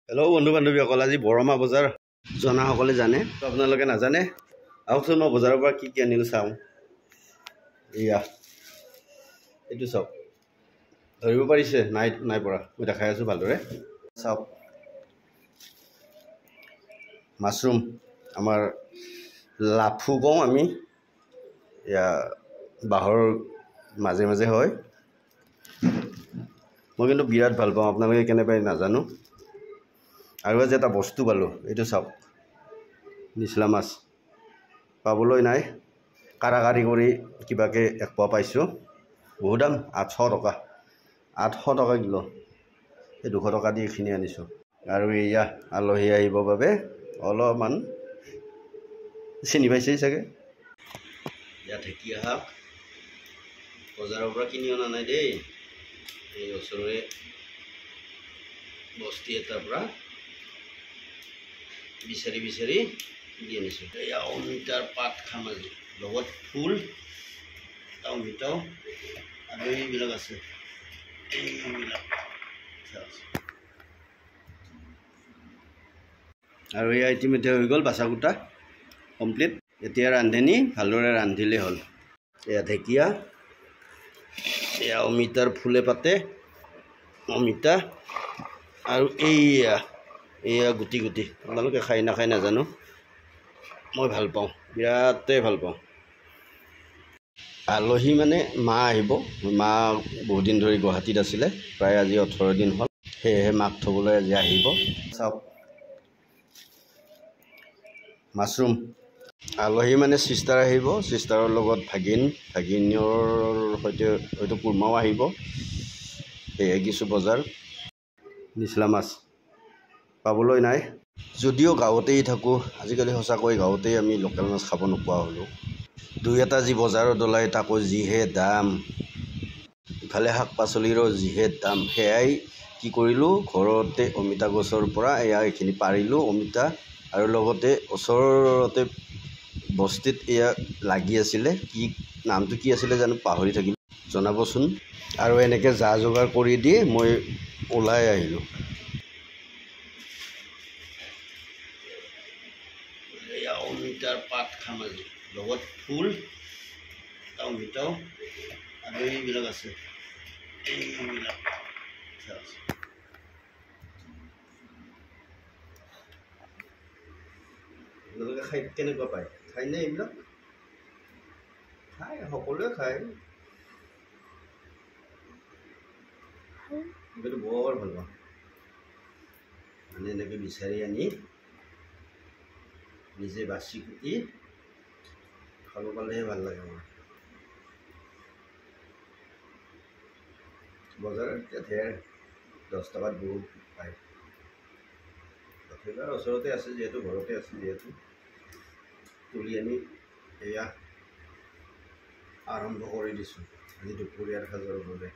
Hello' বন্ধু বান্ধৱীসকল, আজি বৰমা বজাৰ জনাসকলে জানে, আপোনালোকে নাজানে। আহকচোন, মই বজাৰৰ পৰা কি আনিলোঁ চাওঁ। এয়া এইটো চাওক, ধৰিব পাৰিছে? নাই পৰা, মই দেখাই আছোঁ ভালদৰে। চাওক, মাছৰুম, আমাৰ লাফু কওঁ আমি। এয়া বাঁহৰ মাজে মাজে হয়। মই কিন্তু বিৰাট ভাল পাওঁ, আপোনালোকে কেনে পায় নাজানো। আৰু আজি এটা বস্তু পালোঁ, এইটো চাওক, নিচলা মাছ পাবলৈ নাই, কাৰাকাৰি কৰি কিবাকৈ এক পোৱা পাইছোঁ। বহুত দাম, 800 টকা। 800 টকা কিলো। এই 200 টকা দি এইখিনি আনিছোঁ। আৰু এয়া আলহী আহিবৰ বাবে অলপমান চিনি পাইছেই চাগে। এয়া ঢেকীয়া শাক, বজাৰৰ পৰা কিনি অনা নাই দেই, এই ওচৰৰে বস্তি এটাৰ পৰা বিচাৰি দি আনিছোঁ। এয়া অমিতাৰ পাত খাম আজি, লগত ফুল, অমিতা আৰু এইবিলাক আছে। আৰু এয়া ইতিমধ্যে হৈ গ'ল বাচা কুটা কমপ্লিট। এতিয়া ৰান্ধনি ভালদৰে ৰান্ধিলেই হ'ল। এয়া ঢেকীয়া, এয়া অমিতাৰ ফুলে পাতে অমিতা, আৰু এয়া গুটি। আপোনালোকে খাই নাখায় নাজানো, মই ভাল পাওঁ, বিৰাটেই ভাল পাওঁ। আলহী মানে মা আহিব। মা বহুত দিন ধৰি গুৱাহাটীত আছিলে, প্ৰায় আজি 18 দিন হ'ল, সেয়েহে মাক থ'বলৈ আজি আহিব। চাওক, মাছৰুম, আলহী মানে চিষ্টাৰ আহিব, চিষ্টাৰৰ লগত ভাগিনৰ সৈতে হয়তো কুৰ্মাও আহিব, সেয়ে কিছু বজাৰ। নিচলা মাছ পাবলৈ নাই, যদিও গাঁৱতেই থাকোঁ। আজিকালি সঁচাকৈ গাঁৱতেই আমি লোকেল মাছ খাব নোপোৱা হ'লোঁ। দুই এটা যি বজাৰত ওলায় তাকো যিহে দাম, ইফালে শাক পাচলিৰো যিহে দাম, সেয়াই কি কৰিলোঁ, ঘৰতে অমিতা গছৰ পৰা এইখিনি পাৰিলোঁ অমিতা, আৰু লগতে ওচৰতে বস্তিত এয়া লাগি আছিলে, নামটো কি আছিলে জানো, পাহৰি থাকিলোঁ, জনাবচোন। আৰু এনেকৈ যা যোগাৰ কৰি দি মই ওলাই আহিলোঁ। এয়া অমিতাৰ পাত খাম আজি, লগত ফুল, অমিতা আৰু এইবিলাক আছে। আপোনালোকে খাই কেনেকুৱা পায়? খায়নে এইবিলাক? খায়, সকলোৱে খায়, কিন্তু বৰ ভাল পাওঁ। মানে এনেকৈ বিচাৰি আনি নিজে বাচি কুটি খাব পালেহে ভাল লাগে মোৰ। বজাৰত এতিয়া ঢেৰ, 10 টকাত বহুত পায়। তথাপিও ওচৰতে আছে যিহেতু, ঘৰতে আছে যিহেতু, তুলি আনি এয়া আৰম্ভ কৰি দিছোঁ আজি দুপৰীয়াৰ সাজৰ বাবে।